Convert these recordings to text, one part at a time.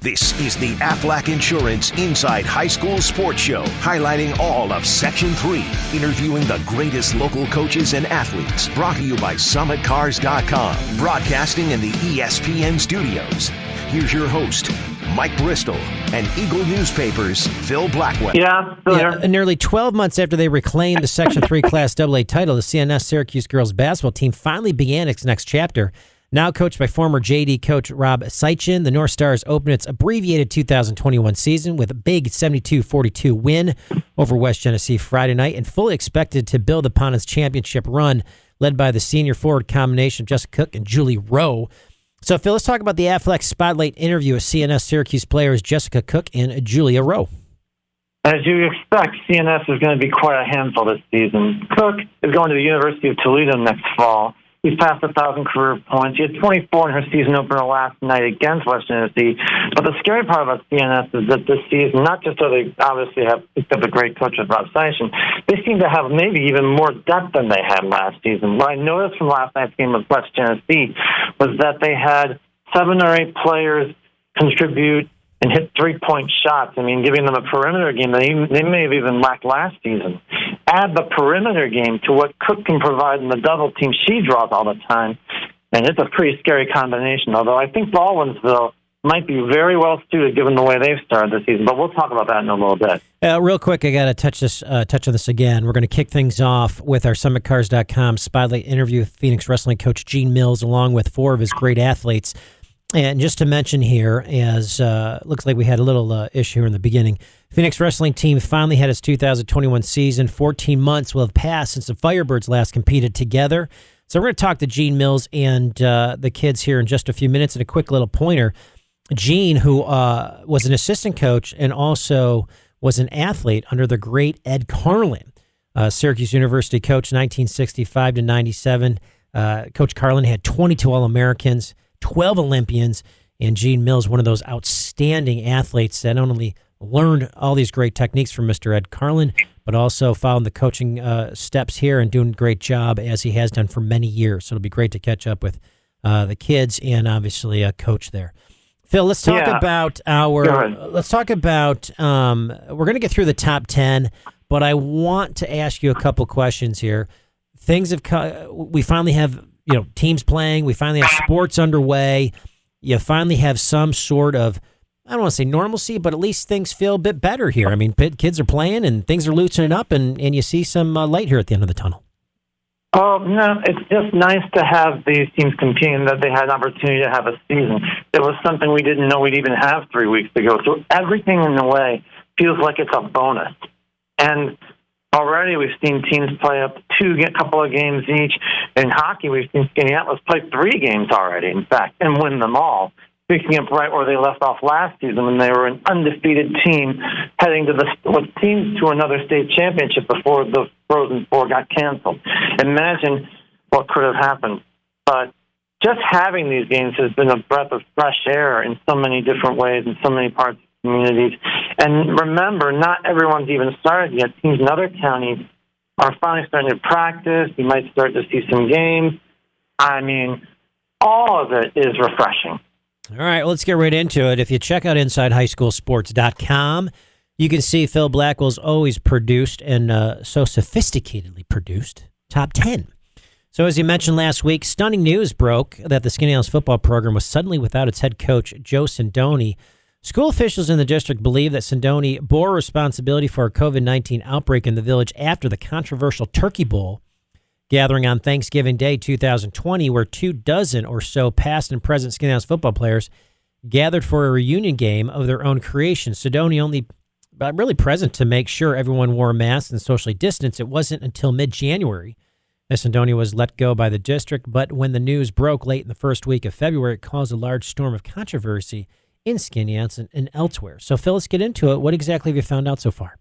This is the Aflac Insurance Inside High School Sports Show, highlighting all of Section 3, interviewing the greatest local coaches and athletes. Brought to you by SummitCars.com, broadcasting in the ESPN studios. Here's your host, Mike Bristol, and Eagle Newspapers' Phil Blackwell. Nearly 12 months after they reclaimed the Section 3 Class AA title, the CNS Syracuse girls basketball team finally began its next chapter. Now coached by former JD coach Rob Seitchen, the North Stars opened its abbreviated 2021 season with a big 72-42 win over West Genesee Friday night and fully expected to build upon its championship run, led by the senior forward combination of Jessica Cook and Julie Rowe. So, Phil, let's talk about the Aflac Spotlight interview with CNS Syracuse players Jessica Cook and Julia Rowe. As you expect, CNS is going to be quite a handful this season. Cook is going to the University of Toledo next fall. He's passed 1,000 career points. He had 24 in her season opener last night against West Genesee. But the scary part about CNS is that this season, not just do they obviously have picked up a great coach with Rob Seitchen, they seem to have maybe even more depth than they had last season. What I noticed from last night's game with West Genesee was that they had 7 or 8 players contribute and hit 3-point shots. I mean, giving them a perimeter game they may have even lacked last season. Add the perimeter game to what Cook can provide in the double team she draws all the time, and it's a pretty scary combination, although I think Baldwinsville might be very well suited given the way they've started the season, but we'll talk about that in a little bit. Real quick, I got to touch on this again. We're going to kick things off with our SummitCars.com Spotlight interview with Phoenix Wrestling coach Gene Mills, along with 4 of his great athletes. And just to mention here, as looks like we had a little issue here in the beginning, Phoenix Wrestling team finally had its 2021 season. 14 months will have passed since the Firebirds last competed together. So we're going to talk to Gene Mills and the kids here in just a few minutes. And a quick little pointer. Gene, who was an assistant coach and also was an athlete under the great Ed Carlin, Syracuse University coach, 1965 to 97. Coach Carlin had 22 All-Americans, 12 Olympians, and Gene Mills, one of those outstanding athletes that not only learned all these great techniques from Mr. Ed Carlin, but also followed the coaching steps here and doing a great job as he has done for many years. So it'll be great to catch up with the kids and obviously a coach there. Phil, let's talk about we're going to get through the top 10, but I want to ask you a couple questions here. We finally have teams playing. We finally have sports underway. You finally have some sort of, I don't want to say normalcy, but at least things feel a bit better here. I mean, kids are playing and things are loosening up, and you see some light here at the end of the tunnel. Oh, no, it's just nice to have these teams competing, that they had an opportunity to have a season. It was something we didn't know we'd even have 3 weeks ago. So everything in a way feels like it's a bonus. And already we've seen teams play up a couple of games each. In hockey, we've seen Skinny Atlas play 3 games already, in fact, and win them all, picking up right where they left off last season when they were an undefeated team heading to what seemed to another state championship before the Frozen Four got canceled. Imagine what could have happened. But just having these games has been a breath of fresh air in so many different ways in so many parts of the communities. And remember, not everyone's even started yet. Teams in other counties are finally starting to practice. You might start to see some games. I mean, all of it is refreshing. All right, well, let's get right into it. If you check out InsideHighSchoolSports.com, you can see Phil Blackwell's always produced and so sophisticatedly produced top 10. So as you mentioned last week, stunning news broke that the Skinny Isles football program was suddenly without its head coach, Joe Sindoni. School officials in the district believe that Sindoni bore responsibility for a COVID-19 outbreak in the village after the controversial Turkey Bowl gathering on Thanksgiving Day 2020, where 24 or so past and present Skinny Isles football players gathered for a reunion game of their own creation. Sindoni only really present to make sure everyone wore masks and socially distanced. It wasn't until mid-January that Sindoni was let go by the district, but when the news broke late in the first week of February, it caused a large storm of controversy in Skinny Isles and elsewhere. So, Phil, let's get into it. What exactly have you found out so far?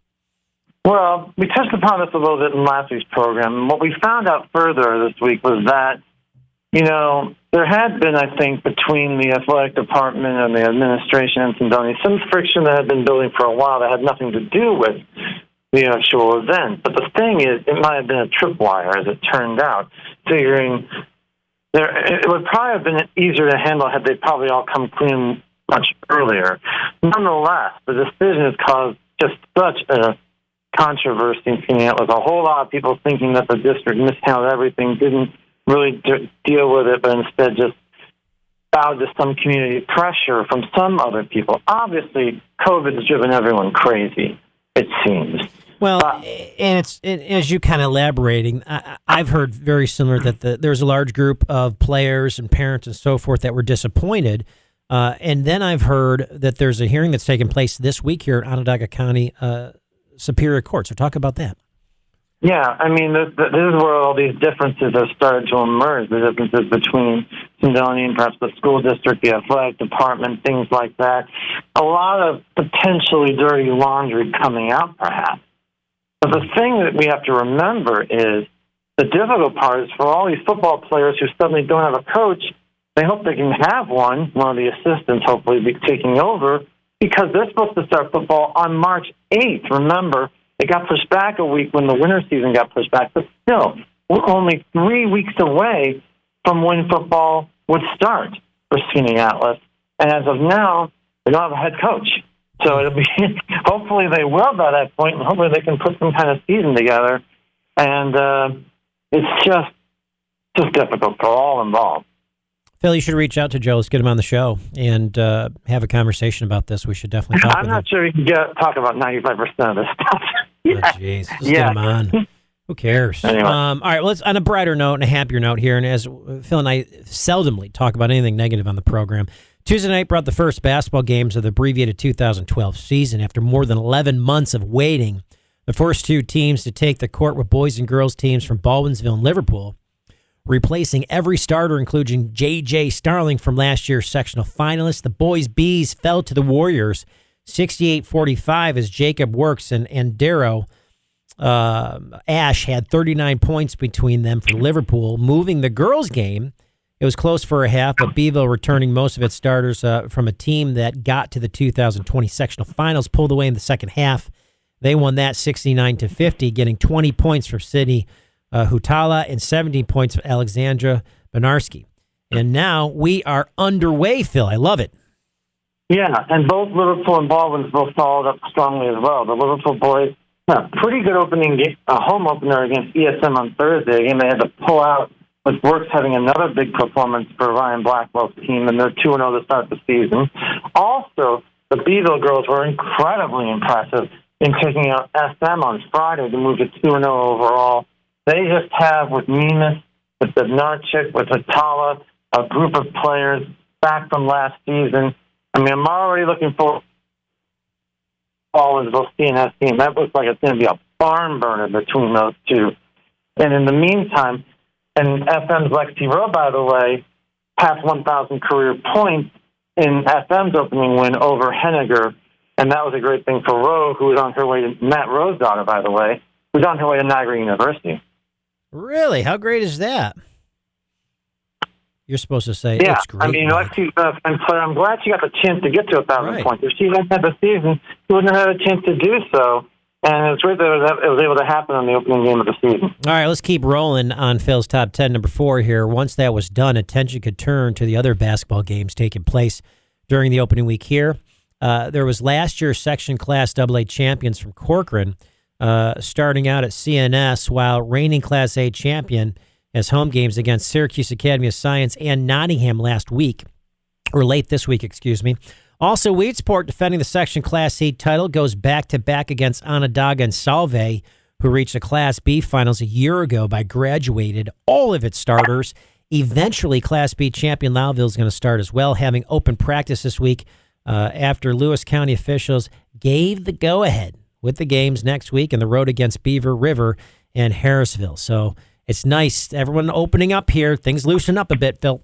Well, we touched upon this a little bit in last week's program. What we found out further this week was that, there had been, I think, between the athletic department and the administration and Sindoni, some friction that had been building for a while that had nothing to do with the actual event. But the thing is, it might have been a tripwire, as it turned out, figuring it would probably have been easier to handle had they probably all come clean much earlier. Nonetheless, the decision has caused just such a controversy in Phoenix. With a whole lot of people thinking that the district mishandled everything, didn't really deal with it, but instead just bowed to some community pressure from some other people. Obviously, COVID has driven everyone crazy, it seems. Well, and as you kind of elaborating, I've heard very similar that there's a large group of players and parents and so forth that were disappointed. And then I've heard that there's a hearing that's taking place this week here at Onondaga County Superior Court. So talk about that. Yeah, I mean, this is where all these differences have started to emerge, the differences between Sindoni and perhaps the school district, the athletic department, things like that. A lot of potentially dirty laundry coming out, perhaps. But the thing that we have to remember is the difficult part is for all these football players who suddenly don't have a coach, they hope they can have one of the assistants hopefully be taking over, because they're supposed to start football on March 8th. Remember, it got pushed back a week when the winter season got pushed back, but still, we're only 3 weeks away from when football would start for Skinny Atlas. And as of now, they don't have a head coach. So it'll be hopefully they will by that point, and hopefully they can put some kind of season together. And it's just difficult for all involved. Phil, you should reach out to Joe. Let's get him on the show and have a conversation about this. We should definitely talk I'm not sure you can talk about 95% of this stuff. Jeez. Let's get him on. Who cares? Anyway. All right, well, let's on a brighter note and a happier note here, and as Phil and I seldomly talk about anything negative on the program, Tuesday night brought the first basketball games of the abbreviated 2012 season. After more than 11 months of waiting, the first two teams to take the court were boys and girls teams from Baldwinsville and Liverpool, replacing every starter, including J.J. Starling from last year's sectional finalists. The boys' Bees fell to the Warriors 68-45 as Jacob Works and Darrow Ash had 39 points between them for Liverpool. Moving the girls' game, it was close for a half, but Beeville, returning most of its starters from a team that got to the 2020 sectional finals, pulled away in the second half. They won that 69-50, getting 20 points from Sydney Hutala and 17 points from Alexandra Benarski. And now we are underway, Phil. I love it. Yeah, and both Liverpool and Baldwinsville followed up strongly as well. The Liverpool boys had a pretty good opening game, a home opener against ESM on Thursday, a game they had to pull out, with Works having another big performance for Ryan Blackwell's team, and they're 2-0 to start the season. Also, the Beeville girls were incredibly impressive in taking out SM on Friday to move to 2-0 overall. They just have, with Nemus, with Bednarchik, with Atala, a group of players back from last season. I mean, I'm already looking for Baldwinsville CNS team. That looks like it's going to be a barn burner between those two. And in the meantime, and FM's Lexi Rowe, by the way, passed 1,000 career points in FM's opening win over Henniger. And that was a great thing for Rowe, who was on her way to Matt Rowe's daughter, by the way, who's on her way to Niagara University. Really? How great is that? You're supposed to say, yeah, it's great. I mean, Lexi's a player. I'm glad she got the chance to get to 1,000 points. If she hadn't had the season, she wouldn't have had a chance to do so. And it's great that it was able to happen on the opening game of the season. All right, let's keep rolling on Phil's top 10, number 4 here. Once that was done, attention could turn to the other basketball games taking place during the opening week here. There was last year's section class AA champions from Corcoran starting out at CNS, while reigning Class A champion has home games against Syracuse Academy of Science and Nottingham last week, or late this week, excuse me. Also, Weedsport, defending the section Class C title, goes back-to-back against Onondaga and Salve, who reached the Class B finals a year ago by graduated all of its starters. Eventually, Class B champion Loudville is going to start as well, having open practice this week after Lewis County officials gave the go-ahead with the games next week and the road against Beaver River and Harrisville. So it's nice. Everyone opening up here. Things loosen up a bit, Phil.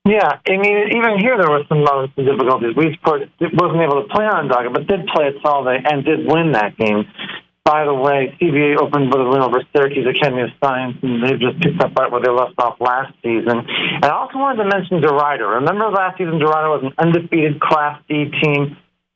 Yeah, I mean, even here there were some difficulties. Weedsport wasn't able to play on Onondaga, but did play at Salve and did win that game. By the way, CBA opened with a win over Syracuse Academy of Science, and they've just picked up right where they left off last season. And I also wanted to mention DeRider. Remember last season, DeRider was an undefeated Class D team,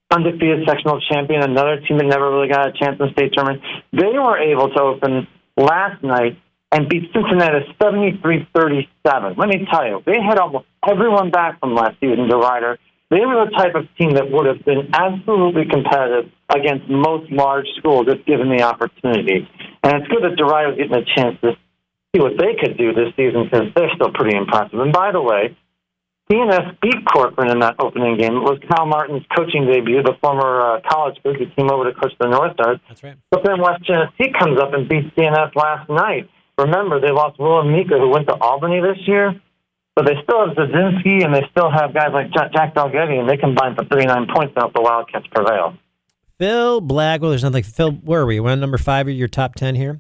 undefeated sectional champion, another team that never really got a chance in the state tournament. They were able to open last night and beat Cincinnati 73-37. Let me tell you, they had almost everyone back from last season, DeRider, they were the type of team that would have been absolutely competitive against most large schools if given the opportunity. And it's good that Deriah was getting a chance to see what they could do this season because they're still pretty impressive. And by the way, CNS beat Corcoran in that opening game. It was Cal Martin's coaching debut, the former college coach who came over to coach the North Stars. That's right. But then West Genesee comes up and beats CNS last night. Remember, they lost Will and Mika, who went to Albany this year. But they still have Zazinski, and they still have guys like Jack Dalgetti, and they combine for 39 points to help the Wildcats prevail. Phil Blackwell, there's nothing. Phil, where are we? We're on number 5 of your top 10 here.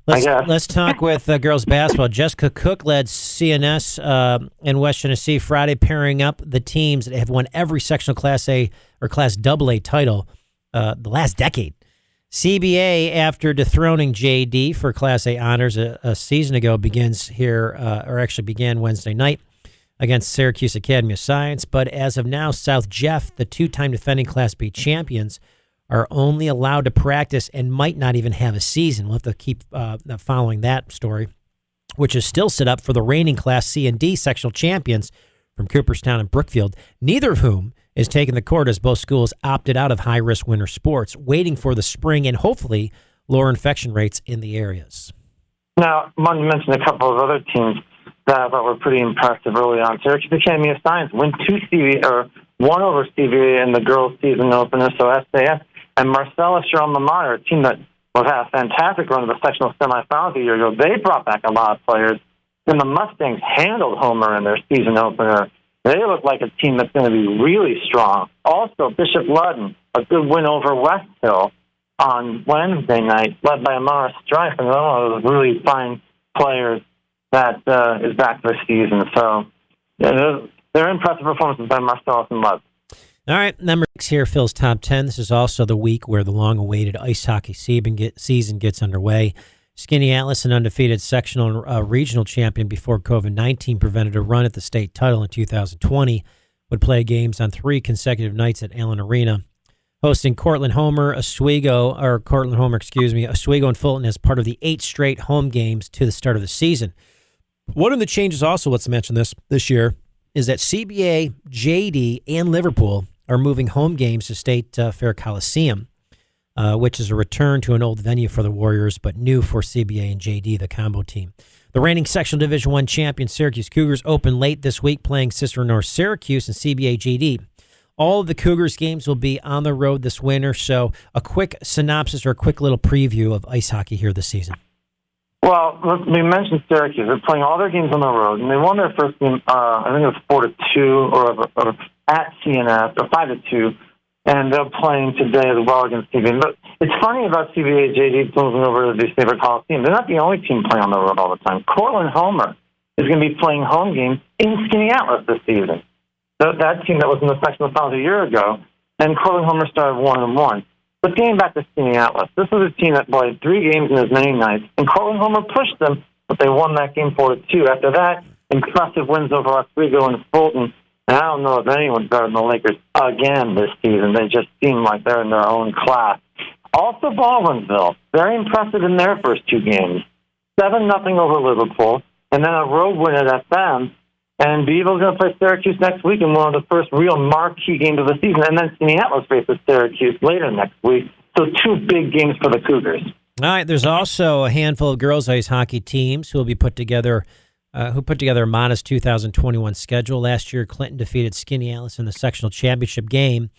Let's talk with girls basketball. Jessica Cook led CNS in West Genesee Friday, pairing up the teams that have won every sectional Class A or Class AA title the last decade. CBA, after dethroning JD for Class A honors a season ago, begins here, or actually began Wednesday night against Syracuse Academy of Science. But as of now, South Jeff, the two-time defending Class B champions, are only allowed to practice and might not even have a season. We'll have to keep following that story, which is still set up for the reigning Class C and D sectional champions from Cooperstown and Brookfield, neither of whom is taking the court as both schools opted out of high-risk winter sports, waiting for the spring and hopefully lower infection rates in the areas. Now, I wanted to mention a couple of other teams that I thought were pretty impressive early on. Syracuse Academy of Science won over CBA in the girls' season opener, so SAS. And Marcellus, your alma mater, a team that had a fantastic run of the sectional semifinals a year ago, they brought back a lot of players. And the Mustangs handled Homer in their season opener. They look like a team that's going to be really strong. Also, Bishop Ludden, a good win over West Hill on Wednesday night, led by Amara Strife, and one of those really fine players that is back this season. So they're impressive performances by Marcellus and Ludden. All right, number 6 here, Phil's top 10. This is also the week where the long-awaited ice hockey season gets underway. Skinny Atlas, an undefeated sectional and regional champion before COVID-19 prevented a run at the state title in 2020, would play games on 3 consecutive nights at Allen Arena. Hosting Oswego and Fulton as part of the 8 straight home games to the start of the season. One of the changes also, let's mention this year, is that CBA, JD, and Liverpool are moving home games to State Fair Coliseum, which is a return to an old venue for the Warriors, but new for CBA and JD, the combo team. The reigning sectional Division I champion Syracuse Cougars open late this week, playing sister North Syracuse and CBA JD. All of the Cougars games will be on the road this winter, so a quick synopsis or a quick little preview of ice hockey here this season. Well, we mentioned Syracuse. They're playing all their games on the road, and they won their first game, I think it was 4-2, or at CNS, or 5-2, and they're playing today as well against CBA. But it's funny about CBA JD moving over to the Sabre Coliseum. They're not the only team playing on the road all the time. Cortland Homer is going to be playing home games in Skinny Atlas this season. That team that was in the sectional finals a year ago, and Cortland Homer started 1-1. But getting back to Skinny Atlas, this was a team that played 3 games in as many nights, and Cortland Homer pushed them, but they won that game 4-2. After that, impressive wins over Oswego and Fulton. And I don't know if anyone's better than the Lakers again this season. They just seem like they're in their own class. Also, Baldwinsville, very impressive in their first 2 games. 7-0 over Liverpool, and then a road win at FM. And Beeville's going to play Syracuse next week in one of the first real marquee games of the season. And then Skinny Atlas faces Syracuse later next week. So 2 big games for the Cougars. All right, there's also a handful of girls' ice hockey teams who put together a modest 2021 schedule. Last year, Clinton defeated Skinny Atlas in the sectional championship game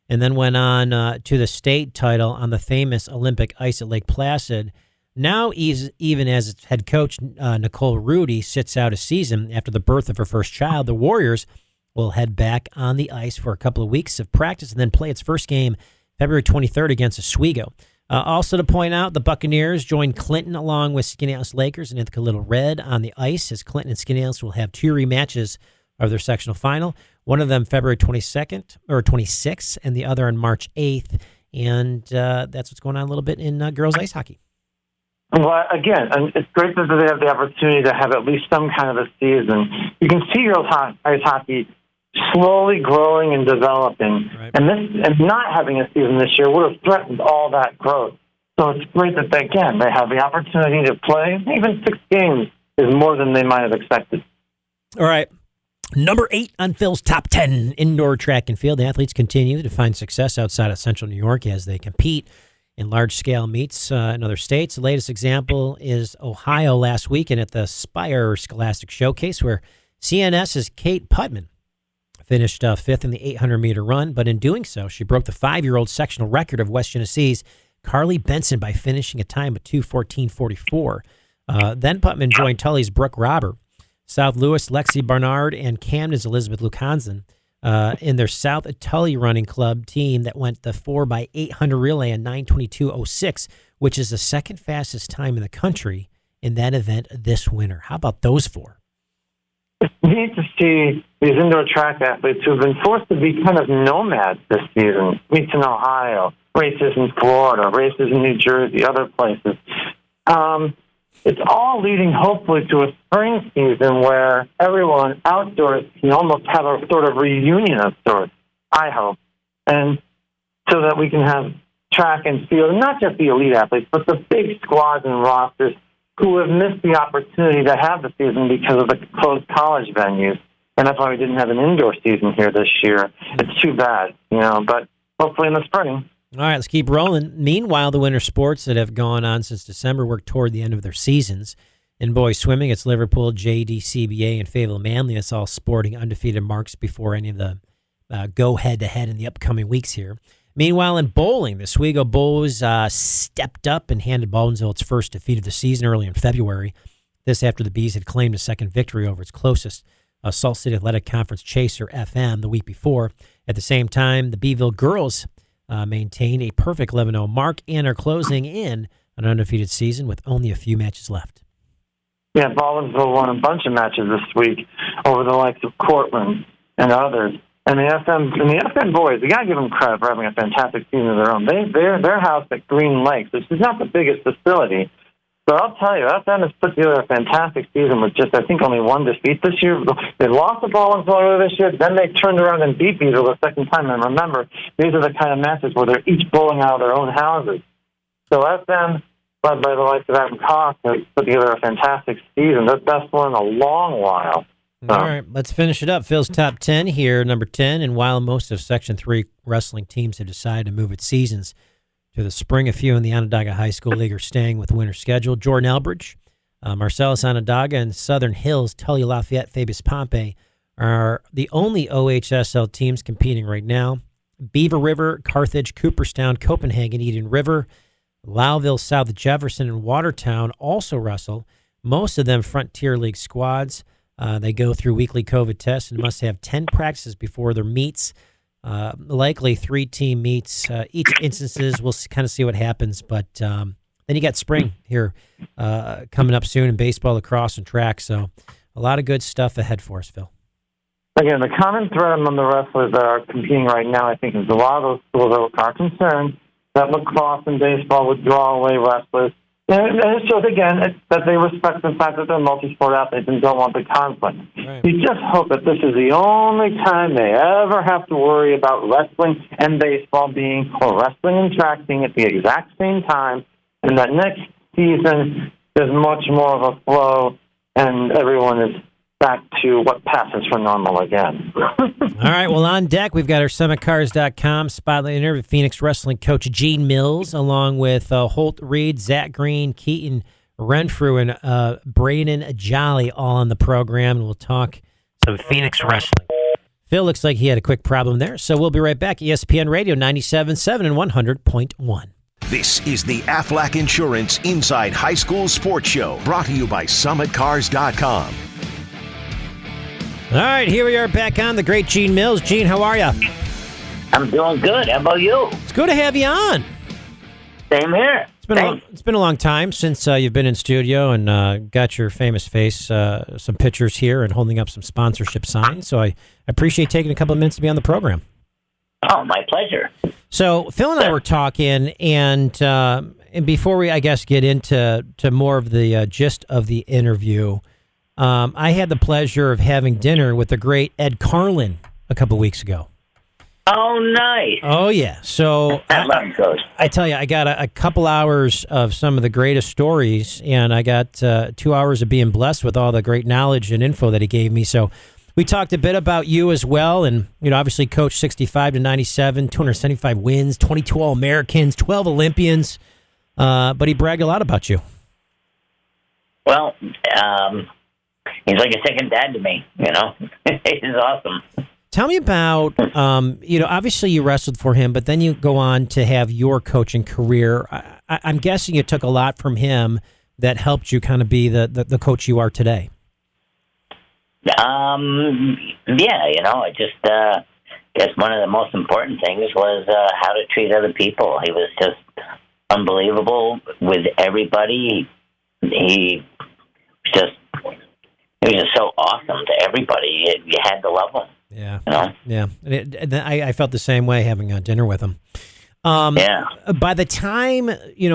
and then went on to the state title on the famous Olympic ice at Lake Placid. Now, even as its head coach, Nicole Rudy, sits out a season after the birth of her first child, the Warriors will head back on the ice for a couple of weeks of practice and then play its first game February 23rd against Oswego. Also to point out, the Buccaneers joined Clinton along with Skinny Atlas Lakers and Ithaca Little Red on the ice, as Clinton and Skinny Atlas will have 2 rematches of their sectional final, one of them February 22nd or 26th and the other on March 8th. And that's what's going on a little bit in girls ice hockey. Well, again, it's great that they have the opportunity to have at least some kind of a season. You can see girls ice hockey slowly growing and developing, right. And not having a season this year would have threatened all that growth. So it's great that they have the opportunity to play. Even 6 games is more than they might have expected. All right. Number 8 on Phil's top 10 indoor track and field. The athletes continue to find success outside of Central New York as they compete in large-scale meets in other states. The latest example is Ohio last weekend at the Spire Scholastic Showcase, where CNS's Kate Putman finished fifth in the 800-meter run, but in doing so, she broke the 5-year-old sectional record of West Tennessee's Carly Benson by finishing a time of 2:14:44. Then Putman joined Tully's Brooke Robert, South Louis Lexi Barnard, and Camden's Elizabeth Lukanzen in their South Tully Running Club team that went the 4x800 relay in 9:22:06, which is the second fastest time in the country in that event this winter. How about those four? It's neat to see these indoor track athletes who've been forced to be kind of nomads this season. Meets in Ohio, races in Florida, races in New Jersey, other places. It's all leading, hopefully, to a spring season where everyone outdoors can almost have a sort of reunion of sorts, I hope. And so that we can have track and field, and not just the elite athletes, but the big squads and rosters who have missed the opportunity to have the season because of the closed college venues. And that's why we didn't have an indoor season here this year. It's too bad, but hopefully in the spring. All right, let's keep rolling. Meanwhile, the winter sports that have gone on since December work toward the end of their seasons. In boys swimming, it's Liverpool, JDCBA, and Fayetteville Manly. It's all sporting undefeated marks before any of the go head-to-head in the upcoming weeks here. Meanwhile, in bowling, the Oswego Bulls stepped up and handed Baldwinsville its first defeat of the season early in February. This after the Bees had claimed a second victory over its closest, Salt City Athletic Conference chaser, FM, the week before. At the same time, the Beeville girls maintained a perfect 11-0 mark and are closing in an undefeated season with only a few matches left. Yeah, Baldwinsville won a bunch of matches this week over the likes of Cortland and others. And the FM boys, we got to give them credit for having a fantastic season of their own. They're housed at Green Lakes, which is not the biggest facility. But I'll tell you, FM has put together a fantastic season with just, I think, only one defeat this year. They lost to Baldwinsville earlier this year, then they turned around and beat Beeville the second time. And remember, these are the kind of matches where they're each bowling out of their own houses. So FM, led by the likes of Adam Koch, has put together a fantastic season, their best one in a long while. All right, let's finish it up. Phil's top 10 here, number 10. And while most of Section 3 wrestling teams have decided to move its seasons to the spring, a few in the Onondaga High School League are staying with the winter schedule. Jordan Elbridge, Marcellus Onondaga, and Southern Hills, Tully Lafayette, Fabius Pompey are the only OHSL teams competing right now. Beaver River, Carthage, Cooperstown, Copenhagen, Eden River, Lowville, South Jefferson, and Watertown also wrestle. Most of them Frontier League squads. They go through weekly COVID tests and must have 10 practices before their meets. Likely 3-team meets. Each instances, we'll kind of see what happens. But then you got spring here coming up soon in baseball, lacrosse, and track. So a lot of good stuff ahead for us, Phil. Again, the common thread among the wrestlers that are competing right now, I think, is a lot of those schools are concerned that lacrosse and baseball would draw away wrestlers. And it shows, again, that they respect the fact that they're multi-sport athletes and don't want the conflict. Right. You just hope that this is the only time they ever have to worry about wrestling and baseball or wrestling and track being at the exact same time, and that next season there's much more of a flow and everyone is back to what passes for normal again. All right, well, on deck, we've got our SummitCars.com spotlight interview with Phoenix Wrestling coach Gene Mills, along with Holt Reed, Zach Green, Keaton Renfrew, and Braden Jolly all on the program, and we'll talk some Phoenix Wrestling. Phil looks like he had a quick problem there, so we'll be right back. ESPN Radio 97.7 and 100.1. This is the Aflac Insurance Inside High School Sports Show, brought to you by SummitCars.com. All right, here we are back on the great Gene Mills. Gene, how are you? I'm doing good. How about you? It's good to have you on. Same here. It's been a long time since you've been in studio and got your famous face, some pictures here, and holding up some sponsorship signs. So I appreciate taking a couple of minutes to be on the program. Oh, my pleasure. So Phil and I were talking, and before we, I guess, get into more of the gist of the interview, I had the pleasure of having dinner with the great Ed Carlin a couple of weeks ago. Oh, nice. Oh, yeah. So I tell you, I got a couple hours of some of the greatest stories, and I got 2 hours of being blessed with all the great knowledge and info that he gave me. So We talked a bit about you as well, and obviously coached 65 to 97, 275 wins, 22 All-Americans, 12 Olympians, but he bragged a lot about you. Well, he's like a second dad to me, He's awesome. Tell me about, obviously you wrestled for him, but then you go on to have your coaching career. I'm guessing you took a lot from him that helped you kind of be the coach you are today. I just guess one of the most important things was how to treat other people. He was just unbelievable with everybody. He was just so awesome to everybody. You had to love him. Yeah, yeah. I felt the same way having dinner with him. By the time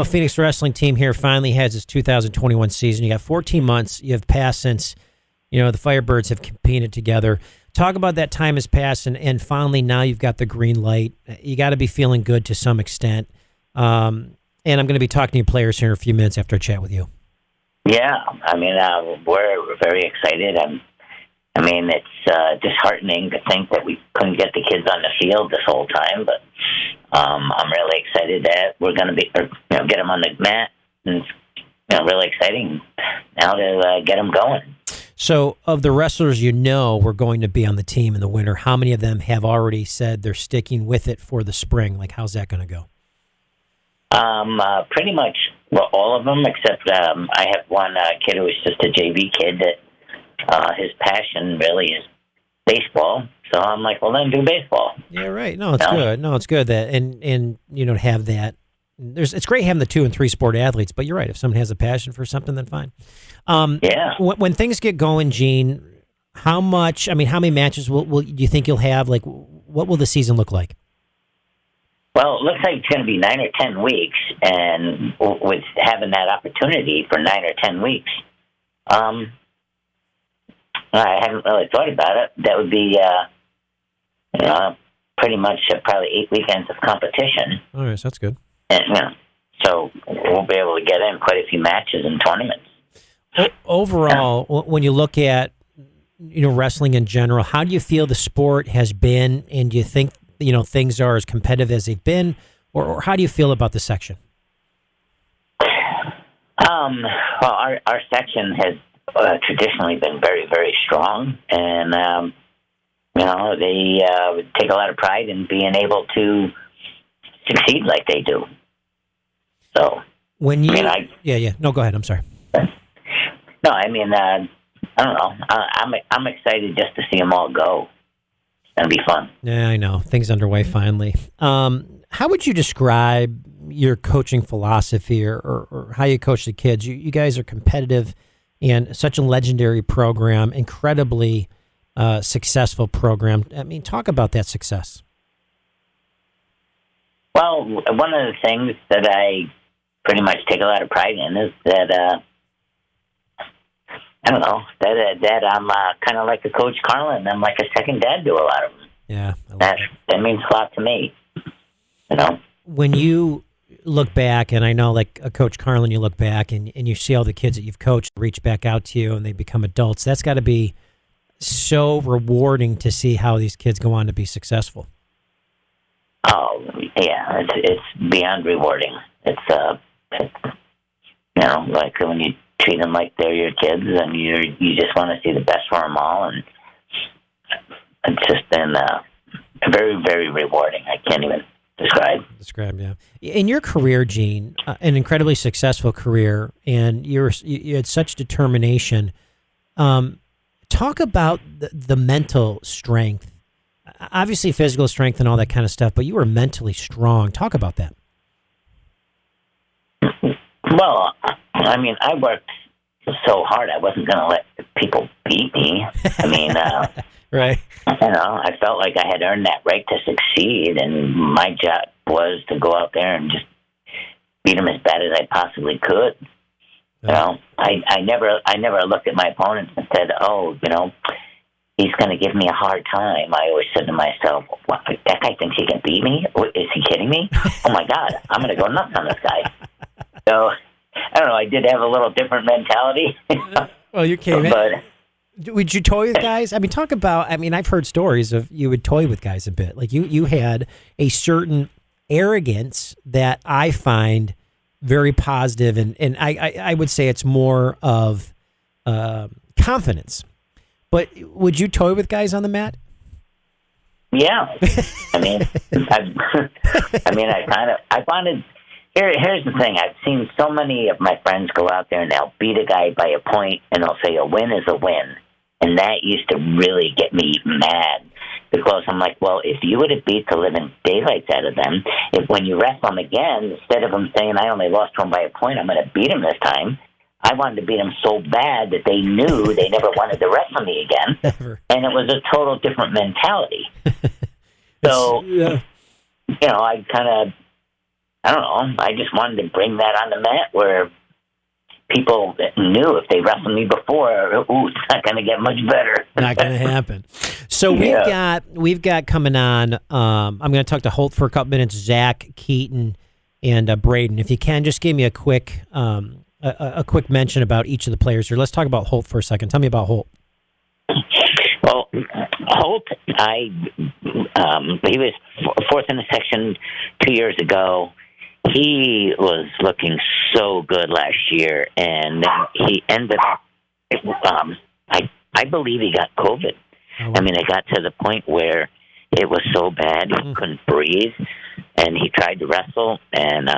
Phoenix Wrestling Team here finally has its 2021 season, you got 14 months. You have passed since the Firebirds have competed together. Talk about that time has passed, and finally now you've got the green light. You got to be feeling good to some extent. And I'm going to be talking to your players here in a few minutes after I chat with you. Yeah, we're very excited. It's disheartening to think that we couldn't get the kids on the field this whole time, but I'm really excited that we're going to be, get them on the mat, and it's really exciting now to get them going. So, of the wrestlers we're going to be on the team in the winter, how many of them have already said they're sticking with it for the spring? Like, how's that going to go? Pretty much all of them, except I have one kid who was just a JV kid that his passion really is baseball. So I'm like, well, then do baseball. Yeah, right. No, it's good. No, it's good that and to have that. It's great having the 2 and 3 sport athletes, but you're right. If someone has a passion for something, then fine. When things get going, Gene, how many matches will do you think you'll have? Like, what will the season look like? Well, it looks like it's going to be 9 or 10 weeks, and with having that opportunity for 9 or 10 weeks, I haven't really thought about it. That would be, pretty much probably 8 weekends of competition. All right, so that's good. And, so we'll be able to get in quite a few matches and tournaments. Overall, when you look at wrestling in general, how do you feel the sport has been, and do you think things are as competitive as they've been, or how do you feel about the section? Well, our section has traditionally been very, very strong, and they take a lot of pride in being able to succeed like they do. So when you, no, go ahead. I'm sorry. No, I don't know. I'm excited just to see them all go. It's gonna be fun. Yeah, I know. Things underway finally. How would you describe your coaching philosophy, or how you coach the kids? You guys are competitive and such a legendary program, incredibly successful program. Talk about that success. Well, one of the things that I pretty much take a lot of pride in is that that I'm kind of like a Coach Carlin. I'm like a second dad to a lot of them. Yeah, that means a lot to me. When you look back, and I know like a Coach Carlin, you look back and you see all the kids that you've coached reach back out to you and they become adults. That's got to be so rewarding to see how these kids go on to be successful. Oh yeah, it's beyond rewarding. It's like when you treat them like they're your kids, and you just want to see the best for them all, and it's just been very, very rewarding. I can't even describe. Yeah. In your career, Gene, an incredibly successful career, and you had such determination. Talk about the mental strength. Obviously, physical strength and all that kind of stuff, but you were mentally strong. Talk about that. Well, I worked so hard. I wasn't going to let people beat me. Right. I felt like I had earned that right to succeed, and my job was to go out there and just beat them as bad as I possibly could. I never looked at my opponents and said, he's going to give me a hard time. I always said to myself, well, that guy thinks he can beat me? Is he kidding me? Oh, my God, I'm going to go nuts on this guy. So, I don't know, I did have a little different mentality. Well, you came in. Would you toy with guys? I mean, talk about. I mean, I've heard stories of you would toy with guys a bit. Like you had a certain arrogance that I find very positive, and I would say it's more of confidence. But would you toy with guys on the mat? Yeah, I mean, I wanted. Here's the thing. I've seen so many of my friends go out there and they'll beat a guy by a point, and they'll say a win is a win, and that used to really get me mad because I'm like, well, if you would have beat the living daylights out of them, if when you wrestle them again, instead of them saying I only lost one by a point, I'm going to beat him this time. I wanted to beat them so bad that they knew they never wanted to wrestle me again. Never. And it was a total different mentality. So, yeah. I don't know, I just wanted to bring that on the mat where people knew if they wrestled me before, it's not going to get much better. Not going to happen. So we've got coming on, I'm going to talk to Holt for a couple minutes, Zach, Keaton, and Braden. If you can, just give me a quick mention about each of the players here. Let's talk about Holt for a second. Tell me about Holt. Well, Holt, he was fourth in the section 2 years ago. He was looking so good last year, and then he ended up, I believe he got COVID. Oh, wow. I mean, it got to the point where it was so bad he couldn't breathe, and he tried to wrestle, and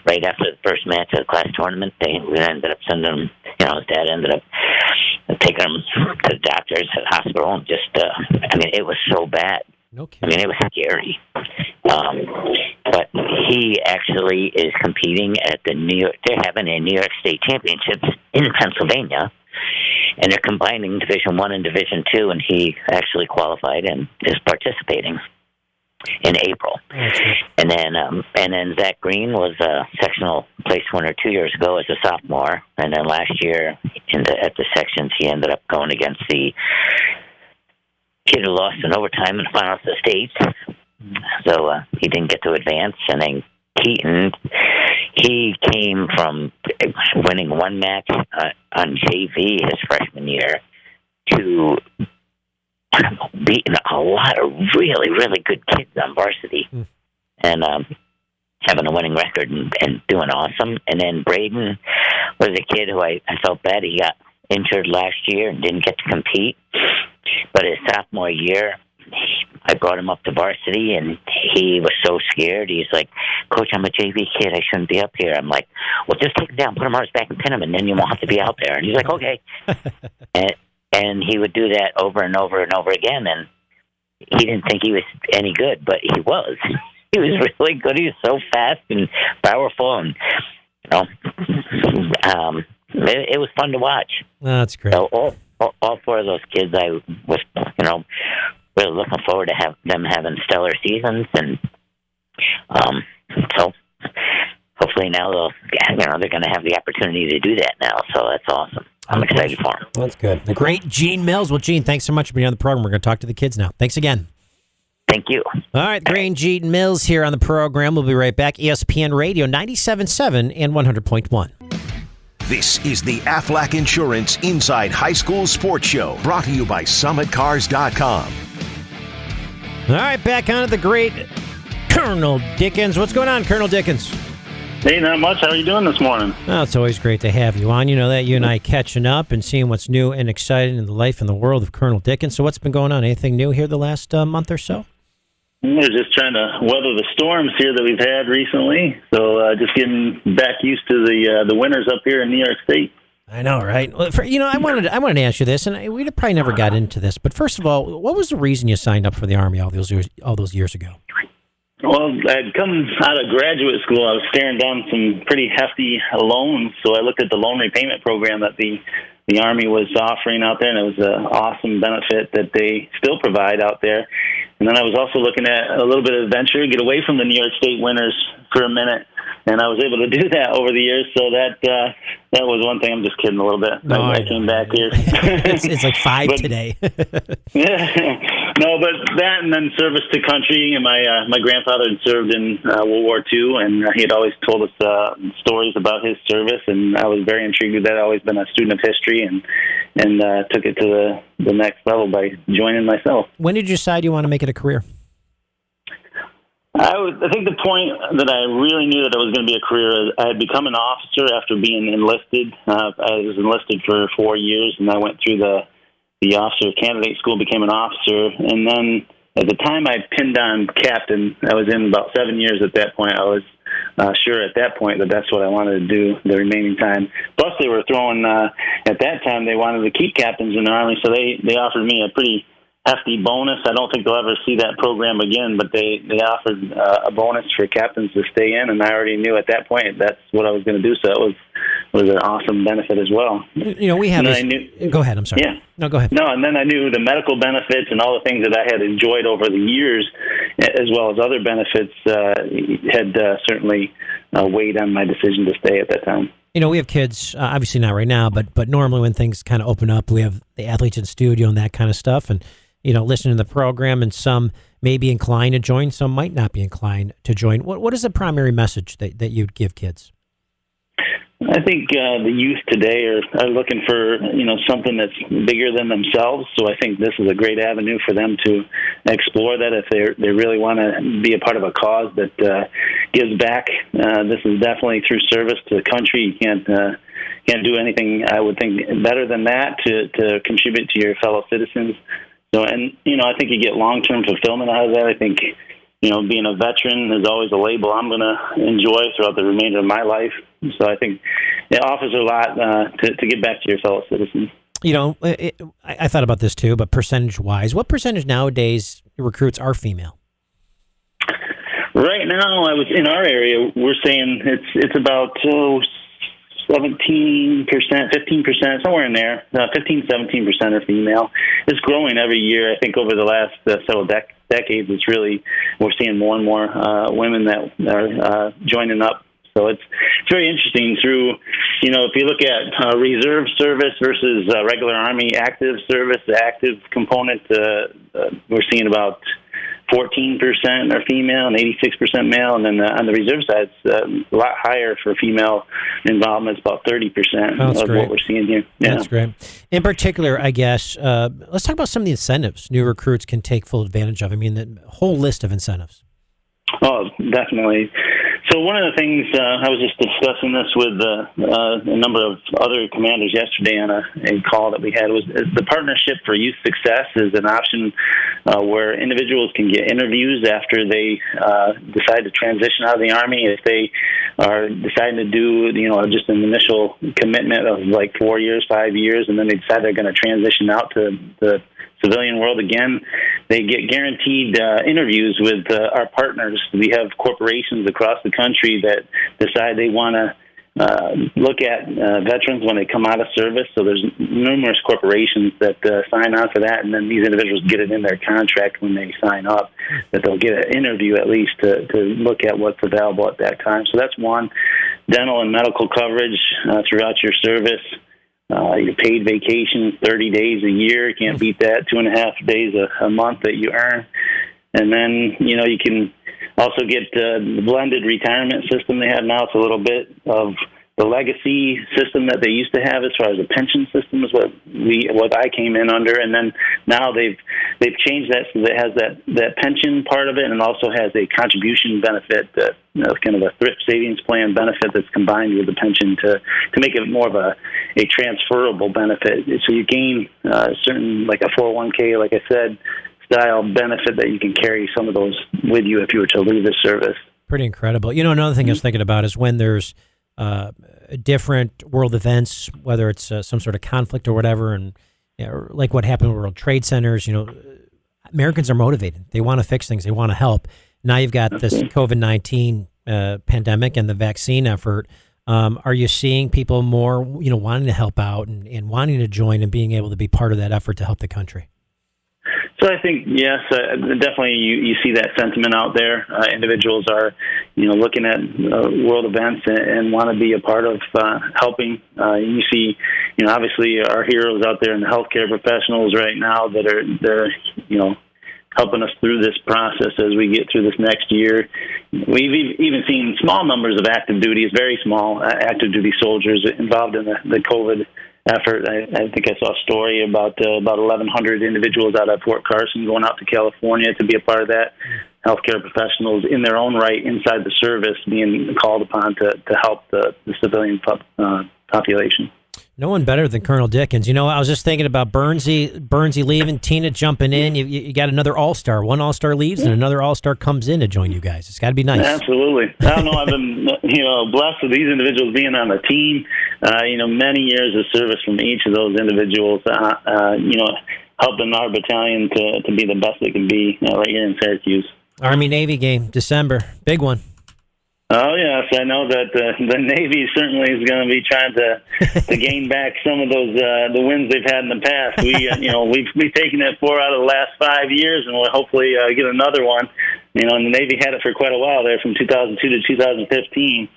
right after the first match of the class tournament, we ended up sending him, his dad ended up taking him to the doctors at the hospital, and just, it was so bad. Okay. I mean, it was scary. But he actually is competing at they're having a New York State Championships in Pennsylvania, and they're combining Division I and Division II, and he actually qualified and is participating in April. And then Zach Green was a sectional place winner 2 years ago as a sophomore, and then last year at the sections he ended up going against the kid who lost in overtime in the finals of the states. So he didn't get to advance. And then Keaton, he came from winning one match on JV his freshman year to beating a lot of really, really good kids on varsity and having a winning record and doing awesome. And then Braden was a kid who I felt bad. He got injured last year and didn't get to compete. But his sophomore year, I brought him up to varsity, and he was so scared. He's like, Coach, I'm a JV kid. I shouldn't be up here. I'm like, well, just take him down, put him on his back and pin him, and then you won't have to be out there. And he's like, okay. and he would do that over and over and over again, and he didn't think he was any good, but he was. He was really good. He was so fast and powerful, and it was fun to watch. Oh, that's great. So all four of those kids, I was, really looking forward to them having stellar seasons, and so hopefully now they're going to have the opportunity to do that now. So that's awesome. I'm excited for them. That's good. The great Gene Mills. Well, Gene, thanks so much for being on the program. We're going to talk to the kids now. Thanks again. Thank you. All right, the great Gene Mills here on the program. We'll be right back. ESPN Radio 97.7 and 100.1. This is the Aflac Insurance Inside High School Sports Show, brought to you by SummitCars.com. All right, back on to the great Colonel Dickens. What's going on, Colonel Dickens? Hey, not much. How are you doing this morning? Oh, it's always great to have you on. You know that you and I catching up and seeing what's new and exciting in the life and the world of Colonel Dickens. So what's been going on? Anything new here the last month or so? We're just trying to weather the storms here that we've had recently. So just getting back used to the winters up here in New York State. I know, right? Well, I wanted to ask you this, and we probably never got into this. But first of all, what was the reason you signed up for the Army all those years ago? Well, I'd come out of graduate school. I was staring down some pretty hefty loans, so I looked at the loan repayment program that the Army was offering out there, and it was an awesome benefit that they still provide out there. And then I was also looking at a little bit of adventure, get away from the New York State winters for a minute, and I was able to do that over the years. So that was one thing. I'm just kidding a little bit. No, I came back here. It's like 5 today. Yeah, No, but that and then service to country. And my grandfather had served in World War II, and he had always told us stories about his service, and I was very intrigued with that. I'd always been a student of history, and took it to the next level by joining myself. When did you decide you want to make it a career? I think the point that I really knew that it was going to be a career is I had become an officer after being enlisted. I was enlisted for 4 years, and I went through the officer candidate school, became an officer, and then at the time I pinned on captain. I was in about 7 years at that point. I was sure at that point that that's what I wanted to do the remaining time. Plus, they were throwing, at that time, they wanted to keep captains in the Army, so they offered me a pretty hefty bonus. I don't think they'll ever see that program again, but they offered a bonus for captains to stay in, and I already knew at that point that's what I was going to do, so it was an awesome benefit as well. You know, we have this... Go ahead, I'm sorry. Yeah. No, go ahead. No, and then I knew the medical benefits and all the things that I had enjoyed over the years, as well as other benefits, had certainly weighed on my decision to stay at that time. You know, we have kids, obviously not right now, but normally when things kind of open up, we have the athletes in studio and that kind of stuff, and you know, listening to the program, and some may be inclined to join, some might not be inclined to join. What is the primary message that you'd give kids? I think the youth today are looking for, something that's bigger than themselves. So I think this is a great avenue for them to explore that if they really want to be a part of a cause that gives back. This is definitely through service to the country. You can't do anything, I would think, better than that to contribute to your fellow citizens. So, and, I think you get long-term fulfillment out of that. I think, being a veteran is always a label I'm going to enjoy throughout the remainder of my life. So I think it offers a lot to give back to your fellow citizens. I thought about this too, but percentage-wise, what percentage nowadays recruits are female? Right now, in our area, we're saying it's about 17%, 15%, somewhere in there. 15, 17% are female. It's growing every year. I think over the last several decades, we're seeing more and more women that are joining up. So it's very interesting through, if you look at reserve service versus regular Army active service, the active component, we're seeing about 14% are female and 86% male, and then on the reserve side, it's a lot higher for female involvement. It's about 30% of what we're seeing here. Yeah. That's great. In particular, I guess, let's talk about some of the incentives new recruits can take full advantage of. I mean, the whole list of incentives. Oh, definitely. So one of the things I was just discussing this with a number of other commanders yesterday on a call that we had was the Partnership for Youth Success is an option where individuals can get interviews after they decide to transition out of the Army. If they are deciding to do just an initial commitment of like 4 years, 5 years, and then they decide they're going to transition out to the civilian world again, they get guaranteed interviews with our partners. We have corporations across the country that decide they want to look at veterans when they come out of service. So there's numerous corporations that sign on for that, and then these individuals get it in their contract when they sign up that they'll get an interview at least to look at what's available at that time. So that's one. Dental and medical coverage throughout your service. Your paid vacation, 30 days a year. You can't beat that. 2.5 days a month that you earn. And then, you can also get the blended retirement system they have now. It's a little bit of the legacy system that they used to have as far as a pension system is what I came in under. And then now they've changed that so that it has that pension part of it, and also has a contribution benefit, kind of a thrift savings plan benefit that's combined with the pension to make it more of a transferable benefit. So you gain certain, like a 401k, like I said, style benefit that you can carry some of those with you if you were to leave the service. Pretty incredible. Another thing I was thinking about is when there's different world events, whether it's some sort of conflict or whatever, and like what happened with World Trade Centers, Americans are motivated. They want to fix things. They want to help. Now you've got this COVID-19 pandemic and the vaccine effort. Are you seeing people more, wanting to help out and wanting to join and being able to be part of that effort to help the country? So I think, yes, definitely you see that sentiment out there. Individuals are, looking at world events and want to be a part of helping. You see, obviously our heroes out there in the healthcare professionals right now that are, they're, helping us through this process as we get through this next year. We've even seen small numbers of active duty, very small active duty soldiers involved in the COVID effort. I think I saw a story about 1,100 individuals out of Fort Carson going out to California to be a part of that. Healthcare professionals in their own right inside the service being called upon to help the civilian population. No one better than Colonel Dickens. I was just thinking about Bernsey leaving, Tina jumping in. You got another all-star. One all-star leaves and another all-star comes in to join you guys. It's got to be nice. Absolutely. I don't know. I've been blessed with these individuals being on the team. Many years of service from each of those individuals. Helping our battalion to be the best it can be right here in Syracuse. Army-Navy game, December. Big one. Oh, yes. I know that the Navy certainly is going to be trying to gain back some of those the wins they've had in the past. We've taken it 4 out of the last 5 years, and we'll hopefully get another one. And the Navy had it for quite a while there from 2002 to 2015.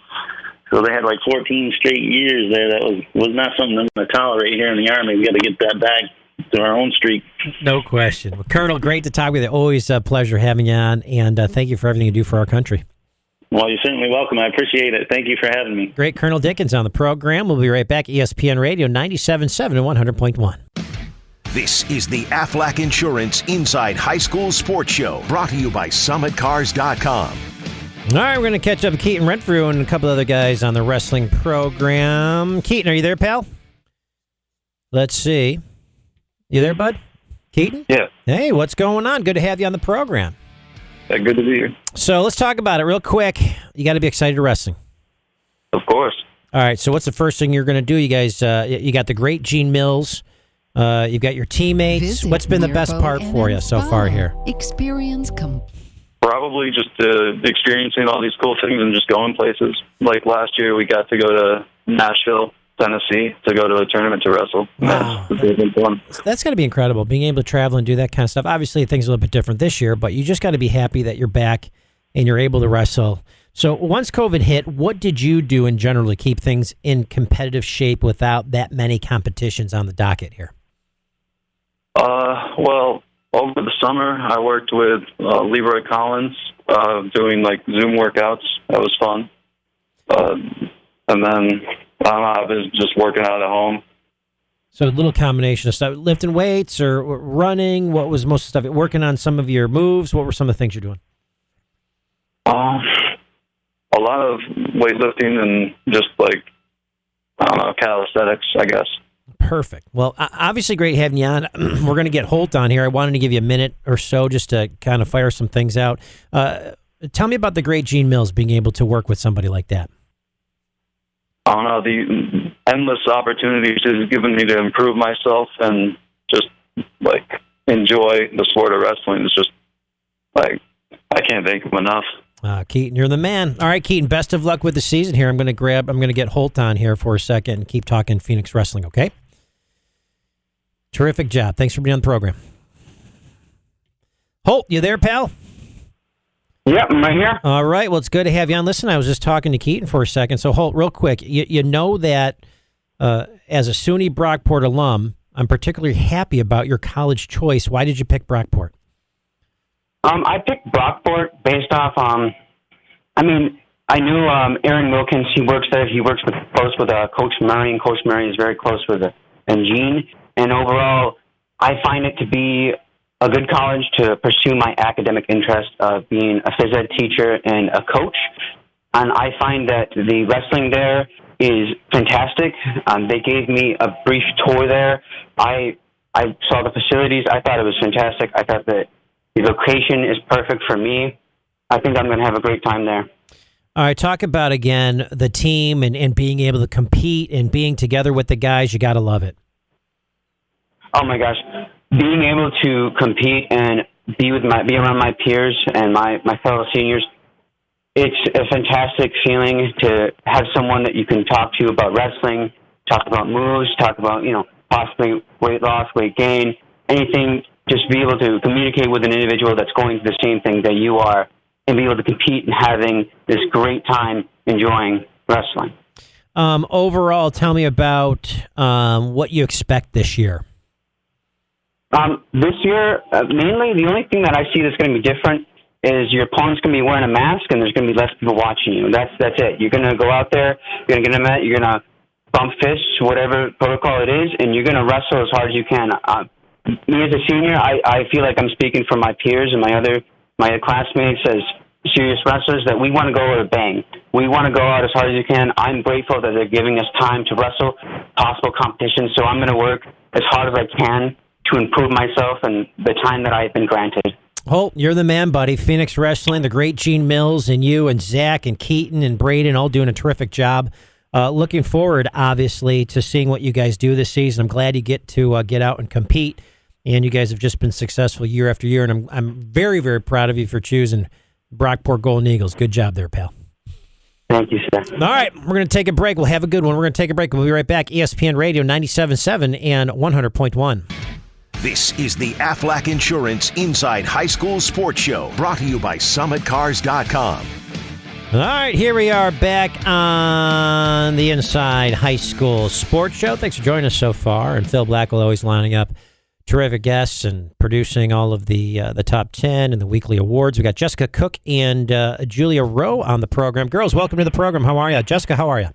So they had like 14 straight years there. That was not something I'm going to tolerate here in the Army. We've got to get that back to our own streak. No question. Well, Colonel, great to talk with you. Always a pleasure having you on, and thank you for everything you do for our country. Well, you're certainly welcome. I appreciate it. Thank you for having me. Great. Colonel Dickens on the program. We'll be right back. ESPN Radio 97.7 and 100.1. This is the Aflac Insurance Inside High School Sports Show, brought to you by SummitCars.com. All right, we're going to catch up with Keaton Renfrew and a couple other guys on the wrestling program. Keaton, are you there, pal? Let's see. You there, bud? Keaton? Yeah. Hey, what's going on? Good to have you on the program. Yeah, good to be here. So let's talk about it real quick. You got to be excited to wrestling. Of course. All right, so what's the first thing you're going to do? You guys, you got the great Gene Mills. You've got your teammates. Visit What's been the best part for you so far here? Experience Probably just experiencing all these cool things and just going places. Like last year, we got to go to Nashville, Tennessee, to go to a tournament to wrestle. Wow. That's got to be incredible, being able to travel and do that kind of stuff. Obviously, things are a little bit different this year, but you just got to be happy that you're back and you're able to wrestle. So once COVID hit, what did you do in general to keep things in competitive shape without that many competitions on the docket here? Well, over the summer, I worked with Leroy Collins doing like Zoom workouts. That was fun. And then I was just working out at home. So a little combination of stuff, lifting weights or running. What was most of the stuff? Working on some of your moves. What were some of the things you're doing? A lot of weightlifting and just like, calisthenics, I guess. Perfect. Well, obviously great having you on. We're going to get Holt on here. I wanted to give you a minute or so just to kind of fire some things out. Tell me about the great Gene Mills being able to work with somebody like that. I don't know, the endless opportunities he's given me to improve myself and just, like, enjoy the sport of wrestling. It's just, like, I can't thank him enough. Keaton, you're the man. All right, Keaton, best of luck with the season here. I'm going to get Holt on here for a second and keep talking Phoenix wrestling, okay? Terrific job. Thanks for being on the program. Holt, you there, pal? Yep, I'm right here. All right. Well, it's good to have you on. Listen, I was just talking to Keaton for a second. So, Holt, real quick, you know that as a SUNY Brockport alum, I'm particularly happy about your college choice. Why did you pick Brockport? I picked Brockport based off, I knew Aaron Wilkins. He works there. He works close with Coach Murray, and Coach Murray is very close with and Gene. And overall, I find it to be a good college to pursue my academic interest of being a phys ed teacher and a coach. And I find that the wrestling there is fantastic. They gave me a brief tour there. I saw the facilities. I thought it was fantastic. I thought that the location is perfect for me. I think I'm going to have a great time there. All right, talk about, again, the team and being able to compete and being together with the guys. You got to love it. Oh, my gosh. Being able to compete and be around my peers and my fellow seniors, it's a fantastic feeling to have someone that you can talk to about wrestling, talk about moves, talk about, possibly weight loss, weight gain, anything. Just be able to communicate with an individual that's going through the same thing that you are and be able to compete and having this great time enjoying wrestling. Overall, tell me about what you expect this year. This year, mainly the only thing that I see that's going to be different is your opponent's going to be wearing a mask and there's going to be less people watching you. That's it. You're going to go out there, you're going to get a mat, you're going to bump fists, whatever protocol it is, and you're going to wrestle as hard as you can. Me as a senior, I feel like I'm speaking for my peers and my classmates as serious wrestlers that we want to go with a bang. We want to go out as hard as you can. I'm grateful that they're giving us time to wrestle possible competition, so I'm going to work as hard as I can to improve myself and the time that I've been granted. Holt, you're the man, buddy. Phoenix Wrestling, the great Gene Mills, and you and Zach and Keaton and Braden all doing a terrific job. Looking forward, obviously, to seeing what you guys do this season. I'm glad you get to get out and compete, and you guys have just been successful year after year, and I'm very, very proud of you for choosing Brockport Golden Eagles. Good job there, pal. Thank you, sir. All right, we're going to take a break. We'll have a good one. We're going to take a break. We'll be right back. ESPN Radio 97.7 and 100.1. This is the Aflac Insurance Inside High School Sports Show, brought to you by SummitCars.com. All right, here we are back on the Inside High School Sports Show. Thanks for joining us so far. And Phil Blackwell always lining up terrific guests and producing all of the top 10 and the weekly awards. We got Jessica Cook and Julia Rowe on the program. Girls, welcome to the program. How are you? Jessica, how are you?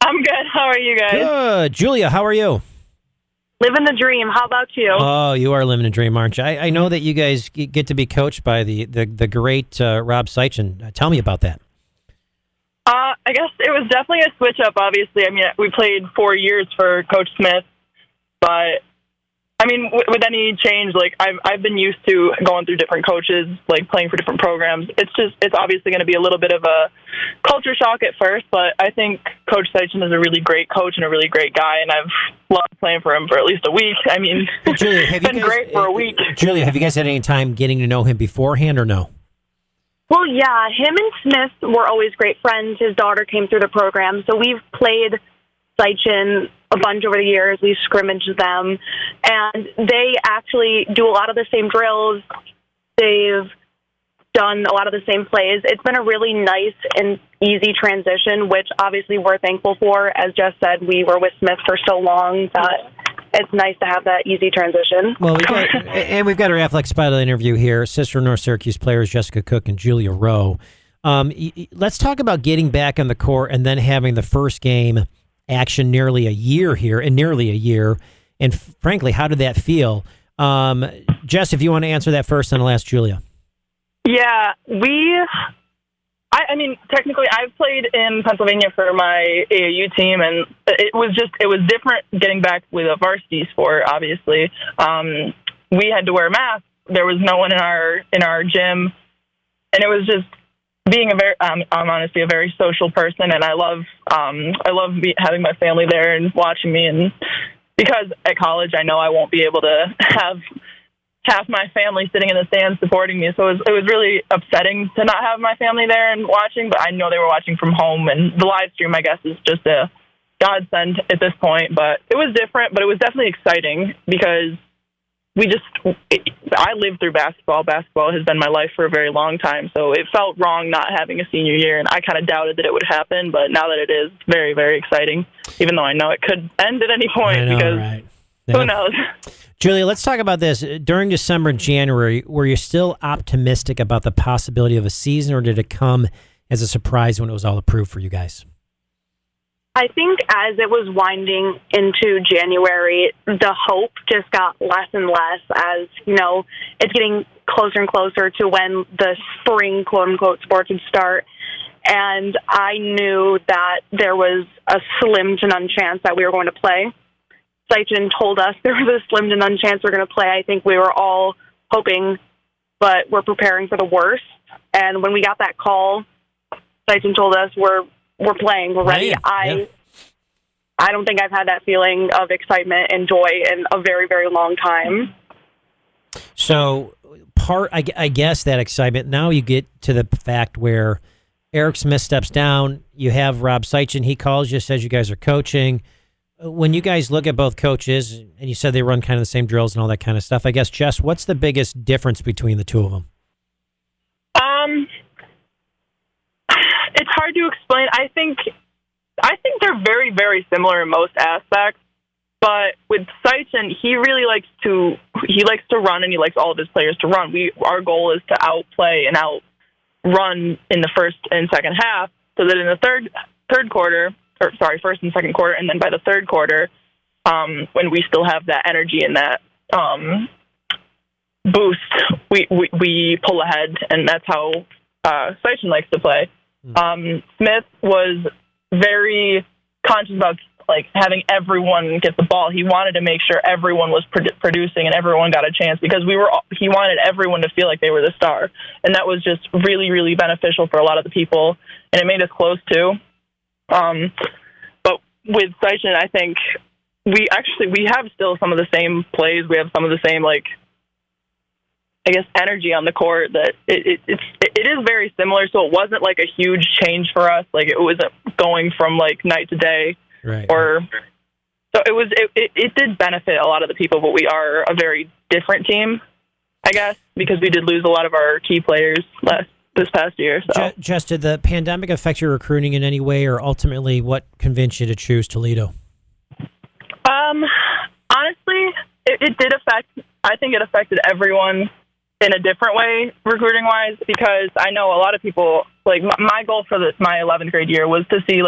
I'm good. How are you guys? Good. Julia, how are you? Living the dream. How about you? Oh, you are living a dream, aren't you? I know that you guys get to be coached by the great Rob Seitchen. Tell me about that. I guess it was definitely a switch up, obviously. I mean, we played 4 years for Coach Smith, but I mean, with any change, like I've been used to going through different coaches, like playing for different programs. It's obviously going to be a little bit of a culture shock at first, but I think Coach Seitchen is a really great coach and a really great guy, and I've loved playing for him for at least a week. I mean, Julia, it's been great for a week. Julia, have you guys had any time getting to know him beforehand or no? Well, yeah, him and Smith were always great friends. His daughter came through the program, so we've played Seitchen a bunch over the years. We've scrimmaged them, and they actually do a lot of the same drills. They've done a lot of the same plays. It's been a really nice and easy transition, which obviously we're thankful for. As Jess said, we were with Smith for so long that it's nice to have that easy transition. Well, we've got our Athletic Spotlight interview here. Sister North Syracuse players Jessica Cook and Julia Rowe. Let's talk about getting back on the court and then having the first game action nearly a year here, and frankly, how did that feel? Jess, if you want to answer that first, then I'll ask Julia. Yeah, I mean, technically, I've played in Pennsylvania for my AAU team, and it was different getting back with a varsity sport. Obviously, we had to wear masks. There was no one in our gym, and it was just being I'm honestly a very social person, and I love having my family there and watching me. And because at college, I know I won't be able to have half my family sitting in the stands supporting me. So it was really upsetting to not have my family there and watching, but I know they were watching from home, and the live stream, I guess, is just a godsend at this point. But it was different, but it was definitely exciting because I lived through basketball. Basketball has been my life for a very long time, so it felt wrong not having a senior year, and I kind of doubted that it would happen, but now that it is, very, very exciting, even though I know it could end at any point because who knows? Julia, let's talk about this. During December and January, were you still optimistic about the possibility of a season, or did it come as a surprise when it was all approved for you guys? I think as it was winding into January, the hope just got less and less as, it's getting closer and closer to when the spring, quote-unquote, sports would start. And I knew that there was a slim to none chance that we were going to play. Seitchen told us there was a slim to none chance we're going to play. I think we were all hoping, but we're preparing for the worst. And when we got that call, Seitchen told us we're playing, we're ready. I don't think I've had that feeling of excitement and joy in a very, very long time. So I guess that excitement, now you get to the fact where Eric Smith steps down, you have Rob Seitchen, he calls you, says you guys are coaching. When you guys look at both coaches, and you said they run kind of the same drills and all that kind of stuff, I guess, Jess, what's the biggest difference between the two of them? It's hard to explain. I think they're very, very similar in most aspects. But with Seichen, he likes to run, and he likes all of his players to run. Our goal is to outplay and outrun in the first and second half, so that in the first and second quarter, and then by the third quarter, when we still have that energy and that boost, we pull ahead, and that's how Seichen likes to play. Smith was very conscious about having everyone get the ball. He wanted to make sure everyone was producing and everyone got a chance, because he wanted everyone to feel like they were the star, and that was just really, really beneficial for a lot of the people, and it made us close too. But with Seichen, I think we have still some of the same plays. We have some of the same energy on the court. That it is very similar. So it wasn't a huge change for us. It wasn't going from night to day. Right. So it did benefit a lot of the people, but we are a very different team, I guess, because we did lose a lot of our key players this past year. So. Jess, did the pandemic affect your recruiting in any way, or ultimately what convinced you to choose Toledo? Honestly, it did affect. I think it affected everyone in a different way, recruiting-wise, because I know a lot of people. My goal for my 11th grade year was to see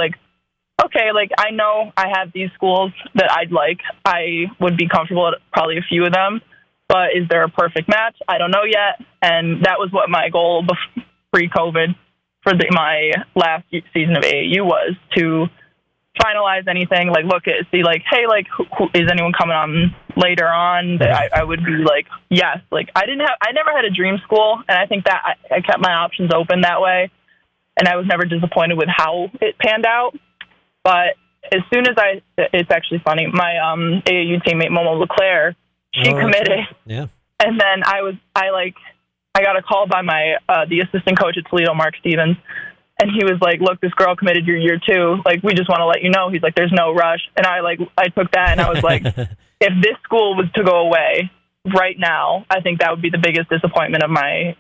okay, I know I have these schools that I'd like. I would be comfortable at probably a few of them, but is there a perfect match? I don't know yet, and that was what my goal pre-COVID for my last season of AAU was, to finalize anything, look at, see, hey, who is anyone coming on later on that I would be yes. I never had a dream school, and I think that I kept my options open that way, and I was never disappointed with how it panned out. But as soon as it's actually funny, my AAU teammate Momo LeClaire, she committed. Right. Yeah. And then I got a call by the assistant coach at Toledo, Mark Stevens, and he was like, "Look, this girl committed your year too. We just want to let you know." He's like, "There's no rush." And I took that, and I was like, if this school was to go away right now, I think that would be the biggest disappointment of my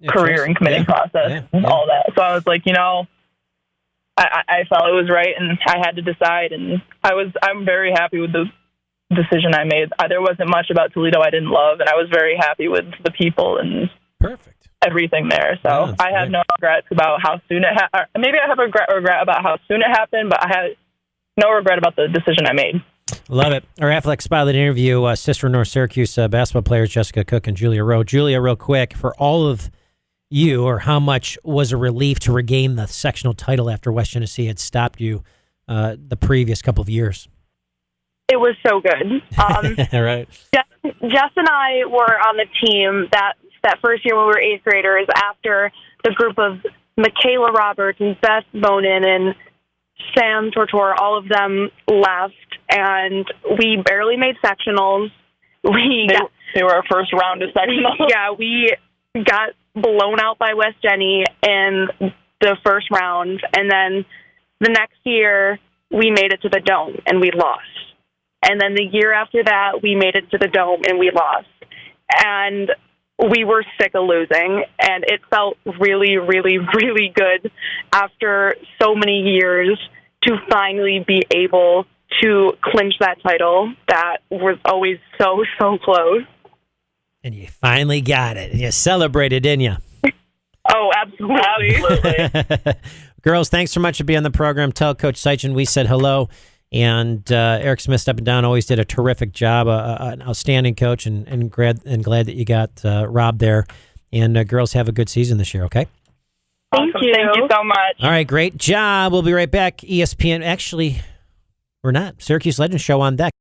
career and committing process and all that. So I was like, I felt it was right, and I had to decide, and I'm very happy with the decision I made. There wasn't much about Toledo I didn't love, and I was very happy with the people and everything there. So I have no regrets about how soon it happened. Maybe I have a regret about how soon it happened, but I had no regret about the decision I made. Love it. Our Athletic Spotlight interview, sister North Syracuse basketball players Jessica Cook and Julia Rowe. Julia, real quick, for all of you, or how much was a relief to regain the sectional title after West Genesee had stopped you the previous couple of years? It was so good. Right. Jess and I were on the team that first year when we were 8th graders, after the group of Michaela Roberts and Beth Bonin and Sam Tortor, all of them left, and we barely made sectionals. They were our first round of sectionals. We got blown out by West Jenny in the first round, and then the next year we made it to the Dome and we lost. And then the year after that we made it to the Dome and we lost. And we were sick of losing, and it felt really, really, really good after so many years to finally be able to clinch that title that was always so, so close. And you finally got it. You celebrated, didn't you? Oh, absolutely. Girls, thanks so much for being on the program. Tell Coach Seichen we said hello. And Eric Smith up and down always did a terrific job, an outstanding coach, and glad that you got Rob there. And girls, have a good season this year, okay? Thank you. Thank you so much. All right, great job. We'll be right back. ESPN. Actually, we're not. Syracuse Legends Show on deck.